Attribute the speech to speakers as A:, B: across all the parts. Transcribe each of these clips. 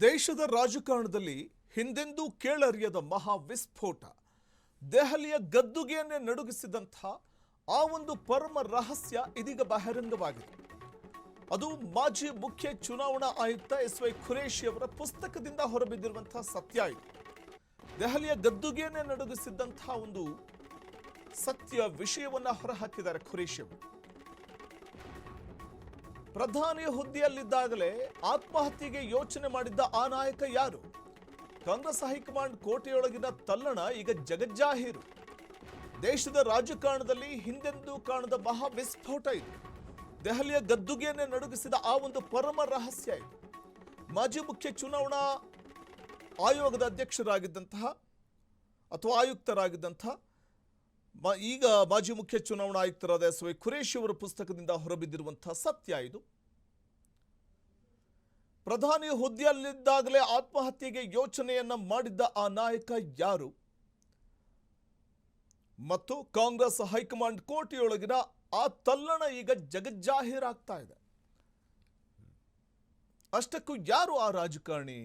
A: ದೇಶದ ರಾಜಕಾರಣದಲ್ಲಿ ಹಿಂದೆಂದೂ ಕೇಳರಿಯದ ಮಹಾ ವಿಸ್ಫೋಟ ದೆಹಲಿಯ ಗದ್ದುಗೆಯನ್ನೇ ನಡುಗಿಸಿದಂಥ ಆ ಒಂದು ಪರಮ ರಹಸ್ಯ ಇದೀಗ ಬಹಿರಂಗವಾಗಿದೆ. ಅದು ಮಾಜಿ ಮುಖ್ಯ ಚುನಾವಣಾ ಆಯುಕ್ತ ಎಸ್.ವೈ. ಖುರೇಶಿ ಅವರ ಪುಸ್ತಕದಿಂದ ಹೊರಬಿದ್ದಿರುವಂತಹ ಸತ್ಯ ಇದು. ದೆಹಲಿಯ ಗದ್ದುಗೆಯನ್ನೇ ನಡುಗಿಸಿದಂತಹ ಒಂದು ಸತ್ಯ ವಿಷಯವನ್ನ ಹೊರಹಾಕಿದ್ದಾರೆ ಖುರೇಶಿ ಅವರು. ಪ್ರಧಾನಿ ಹುದ್ದೆಯಲ್ಲಿದ್ದಾಗಲೇ ಆತ್ಮಹತ್ಯೆಗೆ ಯೋಚನೆ ಮಾಡಿದ್ದ ಆ ನಾಯಕ ಯಾರು? ಕಾಂಗ್ರೆಸ್ ಹೈಕಮಾಂಡ್ ಕೋಟೆಯೊಳಗಿನ ತಲ್ಲಣ ಈಗ ಜಗಜ್ಜಾಹೀರು. ದೇಶದ ರಾಜಕಾರಣದಲ್ಲಿ ಹಿಂದೆಂದೂ ಕಾಣದ ಮಹಾ ವಿಸ್ಫೋಟ ಇದು. ದೆಹಲಿಯ ಗದ್ದುಗೆಯನ್ನೇ ನಡುಗಿಸಿದ ಆ ಒಂದು ಪರಮ ರಹಸ್ಯ ಇದು. ಮಾಜಿ ಮುಖ್ಯ ಚುನಾವಣಾ ಆಯೋಗದ ಅಧ್ಯಕ್ಷರಾಗಿದ್ದಂತಹ ಅಥವಾ ಆಯುಕ್ತರಾಗಿದ್ದಂತಹ ಈಗ ಮಾಜಿ ಮುಖ್ಯ ಚುನಾವಣಾ ಆಯುಕ್ತರಾದ ಎಸ್.ವೈ. ಖುರೇಶಿ ಅವರ ಪುಸ್ತಕದಿಂದ ಹೊರಬಿದ್ದಿರುವಂತಹ ಸತ್ಯ ಇದು. ಪ್ರಧಾನಿ ಹುದ್ದೆಯಲ್ಲಿದ್ದಾಗಲೇ ಆತ್ಮಹತ್ಯೆಗೆ ಯೋಚನೆಯನ್ನ ಮಾಡಿದ್ದ ಆ ನಾಯಕ ಯಾರು? ಮತ್ತು ಕಾಂಗ್ರೆಸ್ ಹೈಕಮಾಂಡ್ ಕೋಟೆಯೊಳಗಿನ ಆ ತಲ್ಲಣ ಈಗ ಜಗಜ್ಜಾಹೀರಾಗ್ತಾ ಇದೆ. ಅಷ್ಟಕ್ಕೂ ಯಾರು ಆ ರಾಜಕಾರಣಿ?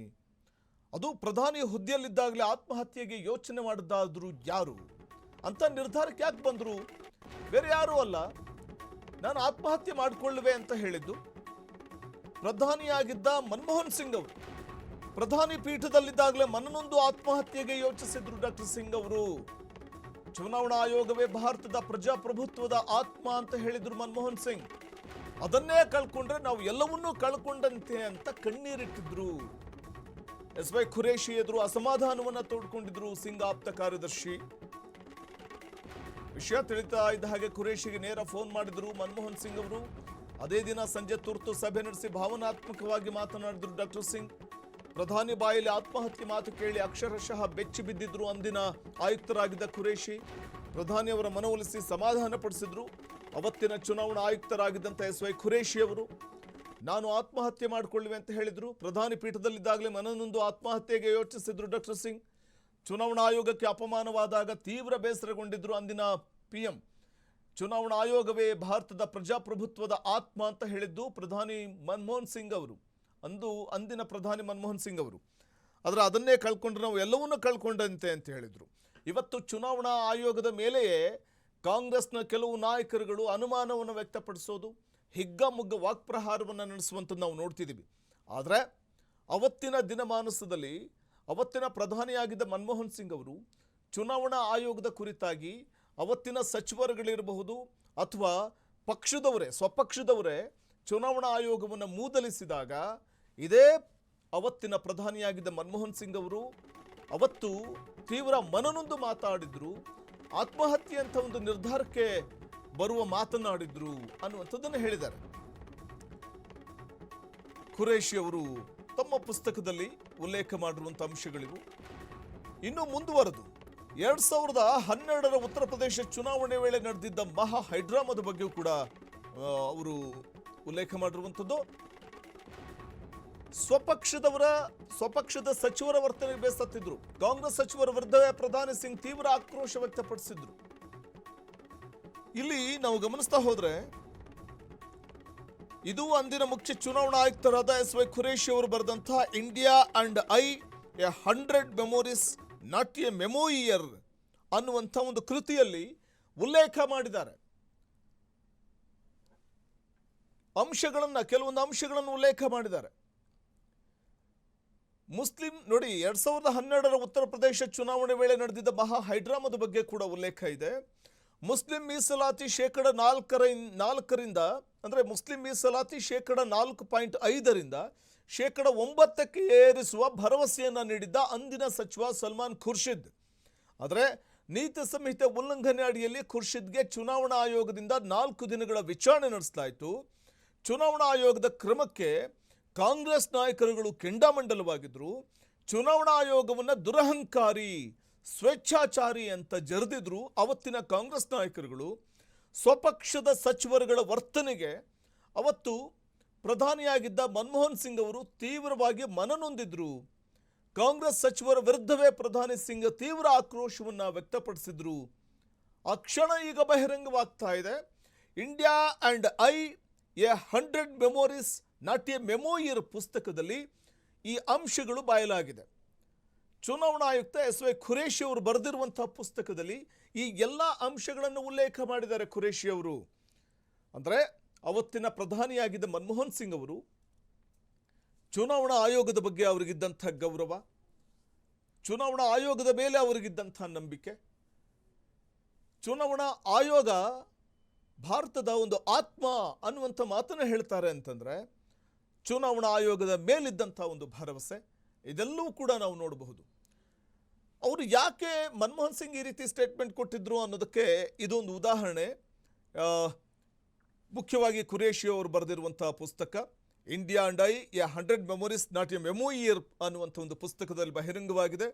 A: ಅದು ಪ್ರಧಾನಿ ಹುದ್ದೆಯಲ್ಲಿದ್ದಾಗಲೇ ಆತ್ಮಹತ್ಯೆಗೆ ಯೋಚನೆ ಮಾಡಿದ್ದಾದ್ರೂ ಯಾರು ಅಂತ ನಿರ್ಧಾರಕ್ಕೆ ಯಾಕೆ ಬಂದ್ರು? ಬೇರೆ ಯಾರೂ ಅಲ್ಲ, ನಾನು ಆತ್ಮಹತ್ಯೆ ಮಾಡಿಕೊಳ್ಳುವೆ ಅಂತ ಹೇಳಿದ್ದು ಪ್ರಧಾನಿಯಾಗಿದ್ದ ಮನಮೋಹನ್ ಸಿಂಗ್ ಅವರು. ಪ್ರಧಾನಿ ಪೀಠದಲ್ಲಿದ್ದಾಗಲೇ ಮನನೊಂದು ಆತ್ಮಹತ್ಯೆಗೆ ಯೋಚಿಸಿದ್ರು ಡಾಕ್ಟರ್ ಸಿಂಗ್ ಅವರು. ಚುನಾವಣಾ ಆಯೋಗವೇ ಭಾರತದ ಪ್ರಜಾಪ್ರಭುತ್ವದ ಆತ್ಮ ಅಂತ ಹೇಳಿದ್ರು ಮನಮೋಹನ್ ಸಿಂಗ್. ಅದನ್ನೇ ಕಳ್ಕೊಂಡ್ರೆ ನಾವು ಎಲ್ಲವನ್ನೂ ಕಳ್ಕೊಂಡಂತೆ ಅಂತ ಕಣ್ಣೀರಿಟ್ಟಿದ್ರು. ಎಸ್.ವೈ. ಖುರೇಶಿ ಎದುರು ಅಸಮಾಧಾನವನ್ನ ತೋಡ್ಕೊಂಡಿದ್ರು ಸಿಂಗ್ ಆಪ್ತ ಕಾರ್ಯದರ್ಶಿ. ವಿಷಯ ತಿಳಿತಾ ಇದ್ದ ಹಾಗೆ ಖುರೇಶಿಗೆ ನೇರ ಫೋನ್ ಮಾಡಿದ್ರು ಮನಮೋಹನ್ ಸಿಂಗ್ ಅವರು. ಅದೇ ದಿನ ಸಂಜೆ ತುರ್ತು ಸಭೆ ನಡೆಸಿ ಭಾವನಾತ್ಮಕವಾಗಿ ಮಾತನಾಡಿದ್ರು ಡಾಕ್ಟರ್ ಸಿಂಗ್. ಪ್ರಧಾನಿ ಬಾಯಲ್ಲಿ ಆತ್ಮಹತ್ಯೆ ಮಾತು ಕೇಳಿ ಅಕ್ಷರಶಃ ಬೆಚ್ಚಿ ಬಿದ್ದಿದ್ರು ಅಂದಿನ ಆಯುಕ್ತರಾಗಿದ್ದ ಖುರೇಶಿ. ಪ್ರಧಾನಿಯವರ ಮನವೊಲಿಸಿ ಸಮಾಧಾನ ಪಡಿಸಿದ್ರು ಅವತ್ತಿನ ಚುನಾವಣಾ ಆಯುಕ್ತರಾಗಿದ್ದಂಥ ಎಸ್.ವೈ. ಖುರೇಶಿ ಅವರು. ನಾನು ಆತ್ಮಹತ್ಯೆ ಮಾಡಿಕೊಳ್ಳುವೆ ಅಂತ ಹೇಳಿದ್ರು. ಪ್ರಧಾನಿ ಪೀಠದಲ್ಲಿದ್ದಾಗಲೇ ಮನನೊಂದು ಆತ್ಮಹತ್ಯೆಗೆ ಯೋಚಿಸಿದ್ರು ಡಾಕ್ಟರ್ ಸಿಂಗ್. ಚುನಾವಣಾ ಆಯೋಗಕ್ಕೆ ಅಪಮಾನವಾದಾಗ ತೀವ್ರ ಬೇಸರಗೊಂಡಿದ್ರು ಅಂದಿನ PM. ಚುನಾವಣಾ ಆಯೋಗವೇ ಭಾರತದ ಪ್ರಜಾಪ್ರಭುತ್ವದ ಆತ್ಮ ಅಂತ ಹೇಳಿದ್ದು ಪ್ರಧಾನಿ ಮನಮೋಹನ್ ಸಿಂಗ್ ಅವರು. ಅಂದಿನ ಪ್ರಧಾನಿ ಮನಮೋಹನ್ ಸಿಂಗ್ ಅವರು. ಆದರೆ ಅದನ್ನೇ ಕಳ್ಕೊಂಡ್ರೆ ನಾವು ಎಲ್ಲವನ್ನೂ ಕಳ್ಕೊಂಡಂತೆ ಅಂತ ಹೇಳಿದ್ರು. ಇವತ್ತು ಚುನಾವಣಾ ಆಯೋಗದ ಮೇಲೆಯೇ ಕಾಂಗ್ರೆಸ್ನ ಕೆಲವು ನಾಯಕರುಗಳು ಅನುಮಾನವನ್ನು ವ್ಯಕ್ತಪಡಿಸೋದು, ಹಿಗ್ಗಾಮುಗ್ಗ ವಾಕ್ಪ್ರಹಾರವನ್ನು ನಡೆಸುವಂಥದ್ದು ನಾವು ನೋಡ್ತಿದ್ದೀವಿ. ಆದರೆ ಅವತ್ತಿನ ದಿನಮಾನಸದಲ್ಲಿ ಅವತ್ತಿನ ಪ್ರಧಾನಿಯಾಗಿದ್ದ ಮನಮೋಹನ್ ಸಿಂಗ್ ಅವರು ಚುನಾವಣಾ ಆಯೋಗದ ಕುರಿತಾಗಿ ಅವತ್ತಿನ ಸಚಿವರುಗಳಿರಬಹುದು ಅಥವಾ ಪಕ್ಷದವರೇ ಸ್ವಪಕ್ಷದವರೇ ಚುನಾವಣಾ ಆಯೋಗವನ್ನು ಮೂದಲಿಸಿದಾಗ ಇದೇ ಅವತ್ತಿನ ಪ್ರಧಾನಿಯಾಗಿದ್ದ ಮನಮೋಹನ್ ಸಿಂಗ್ ಅವರು ಅವತ್ತು ತೀವ್ರ ಮನನೊಂದು ಮಾತಾಡಿದ್ರು. ಆತ್ಮಹತ್ಯೆ ಅಂತ ಒಂದು ನಿರ್ಧಾರಕ್ಕೆ ಬರುವ ಮಾತನಾಡಿದ್ರು ಅನ್ನುವಂಥದ್ದನ್ನು ಹೇಳಿದ್ದಾರೆ ಖುರೇಶಿ ಅವರು ತಮ್ಮ ಪುಸ್ತಕದಲ್ಲಿ ಉಲ್ಲೇಖ ಮಾಡಿರುವಂಥ ಅಂಶಗಳಿವು. ಇನ್ನು ಮುಂದುವರೆದು 2012ರ ಉತ್ತರ ಪ್ರದೇಶ ಚುನಾವಣೆ ವೇಳೆ ನಡೆದಿದ್ದ ಮಹಾ ಹೈಡ್ರಾಮಾದ ಬಗ್ಗೆ ಕೂಡ ಅವರು ಉಲ್ಲೇಖ ಮಾಡಿರುವಂಥದ್ದು. ಸ್ವಪಕ್ಷದ ಸಚಿವರ ವರ್ತನೆಗೆ ಬೇಸತ್ತಿದ್ರು. ಕಾಂಗ್ರೆಸ್ ಸಚಿವರ ವಿರುದ್ಧ ಪ್ರಧಾನಿ ಸಿಂಗ್ ತೀವ್ರ ಆಕ್ರೋಶ ವ್ಯಕ್ತಪಡಿಸಿದ್ರು. ಇಲ್ಲಿ ನಾವು ಗಮನಿಸ್ತಾ ಹೋದ್ರೆ ಇದು ಅಂದಿನ ಮುಖ್ಯ ಚುನಾವಣಾ ಆಯುಕ್ತರಾದ ಎಸ್.ವೈ. ಖುರೇಶಿ ಅವರು ಬರೆದಂತಹ India and I a 100 memories not a memoir ಅನ್ನುವಂಥ ಒಂದು ಕೃತಿಯಲ್ಲಿ ಉಲ್ಲೇಖ ಮಾಡಿದ್ದಾರೆ. ಕೆಲವೊಂದು ಅಂಶಗಳನ್ನು ಉಲ್ಲೇಖ ಮಾಡಿದ್ದಾರೆ. ನೋಡಿ 2012ರ ಉತ್ತರ ಪ್ರದೇಶ ಚುನಾವಣೆ ವೇಳೆ ನಡೆದಿದ್ದ ಮಹಾ ಹೈಡ್ರಾಮಾದ ಬಗ್ಗೆ ಕೂಡ ಉಲ್ಲೇಖ ಇದೆ. ಮುಸ್ಲಿಂ ಮೀಸಲಾತಿ ಶೇಕಡ 4ರಿಂದ ಅಂದರೆ ಮುಸ್ಲಿಂ ಮೀಸಲಾತಿ ಶೇಕಡ 4.5ರಿಂದ ಶೇಕಡ 9ಕ್ಕೆ ಏರಿಸುವ ಭರವಸೆಯನ್ನು ನೀಡಿದ್ದ ಅಂದಿನ ಸಚಿವ ಸಲ್ಮಾನ್ ಖುರ್ಷಿದ್. ಆದರೆ ನೀತಿ ಸಂಹಿತೆ ಉಲ್ಲಂಘನೆ ಅಡಿಯಲ್ಲಿ ಖುರ್ಷಿದ್ಗೆ ಚುನಾವಣಾ ಆಯೋಗದಿಂದ 4 ದಿನಗಳ ವಿಚಾರಣೆ ನಡೆಸಲಾಯಿತು. ಚುನಾವಣಾ ಆಯೋಗದ ಕ್ರಮಕ್ಕೆ ಕಾಂಗ್ರೆಸ್ ನಾಯಕರುಗಳು ಕೆಂಡಾಮಂಡಲವಾಗಿದ್ದರು. ಚುನಾವಣಾ ಆಯೋಗವನ್ನು ದುರಹಂಕಾರಿ, ಸ್ವೇಚ್ಛಾಚಾರಿ ಅಂತ ಜರಿದಿದ್ರು ಅವತ್ತಿನ ಕಾಂಗ್ರೆಸ್ ನಾಯಕರುಗಳು. ಸ್ವಪಕ್ಷದ ಸಚಿವರುಗಳ ವರ್ತನೆಗೆ ಅವತ್ತು ಪ್ರಧಾನಿಯಾಗಿದ್ದ ಮನಮೋಹನ್ ಸಿಂಗ್ ಅವರು ತೀವ್ರವಾಗಿ ಮನನೊಂದಿದ್ರು. ಕಾಂಗ್ರೆಸ್ ಸಚಿವರ ವಿರುದ್ಧವೇ ಪ್ರಧಾನಿ ಸಿಂಗ್ ತೀವ್ರ ಆಕ್ರೋಶವನ್ನು ವ್ಯಕ್ತಪಡಿಸಿದ್ರು. ಆ ಕ್ಷಣ ಈಗ ಬಹಿರಂಗವಾಗ್ತಾ ಇದೆ. India and I a 100 memories not a memoir ಪುಸ್ತಕದಲ್ಲಿ ಈ ಅಂಶಗಳು ಬಯಲಾಗಿದೆ. ಚುನಾವಣಾ ಆಯುಕ್ತ ಎಸ್.ವೈ. ಖುರೇಶಿ ಅವರು ಬರೆದಿರುವಂತಹ ಪುಸ್ತಕದಲ್ಲಿ ಈ ಎಲ್ಲ ಅಂಶಗಳನ್ನು ಉಲ್ಲೇಖ ಮಾಡಿದ್ದಾರೆ ಖುರೇಶಿ ಅವರು. ಅಂದರೆ ಅವತ್ತಿನ ಪ್ರಧಾನಿಯಾಗಿದ್ದ ಮನಮೋಹನ್ ಸಿಂಗ್ ಅವರು ಚುನಾವಣಾ ಆಯೋಗದ ಬಗ್ಗೆ ಅವರಿಗಿದ್ದಂಥ ಗೌರವ, ಚುನಾವಣಾ ಆಯೋಗದ ಮೇಲೆ ಅವರಿಗಿದ್ದಂಥ ನಂಬಿಕೆ, ಚುನಾವಣಾ ಆಯೋಗ ಭಾರತದ ಒಂದು ಆತ್ಮ ಅನ್ನುವಂಥ ಮಾತನ್ನು ಹೇಳ್ತಾರೆ ಅಂತಂದರೆ ಚುನಾವಣಾ ಆಯೋಗದ ಮೇಲಿದ್ದಂಥ ಒಂದು ಭರವಸೆ, ಇದೆಲ್ಲವೂ ಕೂಡ ನಾವು ನೋಡಬಹುದು. ಅವರು ಯಾಕೆ ಮನಮೋಹನ್ ಸಿಂಗ್ ಈ ರೀತಿ ಸ್ಟೇಟ್ಮೆಂಟ್ ಕೊಟ್ಟಿದ್ರು ಅನ್ನೋದಕ್ಕೆ ಇದೊಂದು ಉದಾಹರಣೆ. ಮುಖ್ಯವಾಗಿ ಖುರೇಶಿ ಅವರು ಬರೆದಿರುವಂಥ ಪುಸ್ತಕ India and I a 100 memories not a memoir ಅನ್ನುವಂಥ ಒಂದು ಪುಸ್ತಕದಲ್ಲಿ ಬಹಿರಂಗವಾಗಿದೆ.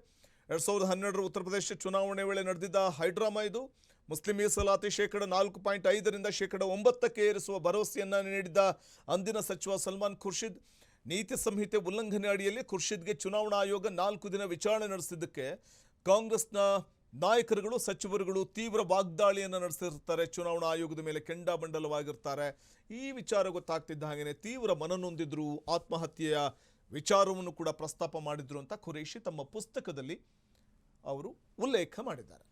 A: 2012 ಉತ್ತರ ಪ್ರದೇಶ ಚುನಾವಣೆ ವೇಳೆ ನಡೆದಿದ್ದ ಹೈಡ್ರಾಮಾ ಇದು. ಮುಸ್ಲಿಂ ಮೀಸಲಾತಿ ಶೇಕಡ 4.5ರಿಂದ ಶೇಕಡ 9ಕ್ಕೆ ಏರಿಸುವ ಭರವಸೆಯನ್ನು ನೀಡಿದ್ದ ಅಂದಿನ ಸಚಿವ ಸಲ್ಮಾನ್ ಖುರ್ಷಿದ್ ನೀತಿ ಸಂಹಿತೆ ಉಲ್ಲಂಘನೆ ಅಡಿಯಲ್ಲಿ ಖುರ್ಷಿದ್ಗೆ ಚುನಾವಣಾ ಆಯೋಗ 4 ದಿನ ವಿಚಾರಣೆ ನಡೆಸಿದ್ದಕ್ಕೆ ಕಾಂಗ್ರೆಸ್ನ ನಾಯಕರುಗಳು ಸಚಿವರುಗಳು ತೀವ್ರ ವಾಗ್ದಾಳಿಯನ್ನು ನಡೆಸಿರ್ತಾರೆ. ಚುನಾವಣಾ ಆಯೋಗದ ಮೇಲೆ ಕೆಂಡಾಮಂಡಲವಾಗಿರ್ತಾರೆ. ಈ ವಿಚಾರ ಗೊತ್ತಾಗ್ತಿದ್ದ ಹಾಗೆಯೇ ತೀವ್ರ ಮನನೊಂದಿದ್ರು, ಆತ್ಮಹತ್ಯೆಯ ವಿಚಾರವನ್ನು ಕೂಡ ಪ್ರಸ್ತಾಪ ಮಾಡಿದ್ರು ಅಂತ ಖುರೇಶಿ ತಮ್ಮ ಪುಸ್ತಕದಲ್ಲಿ ಅವರು ಉಲ್ಲೇಖ ಮಾಡಿದ್ದಾರೆ.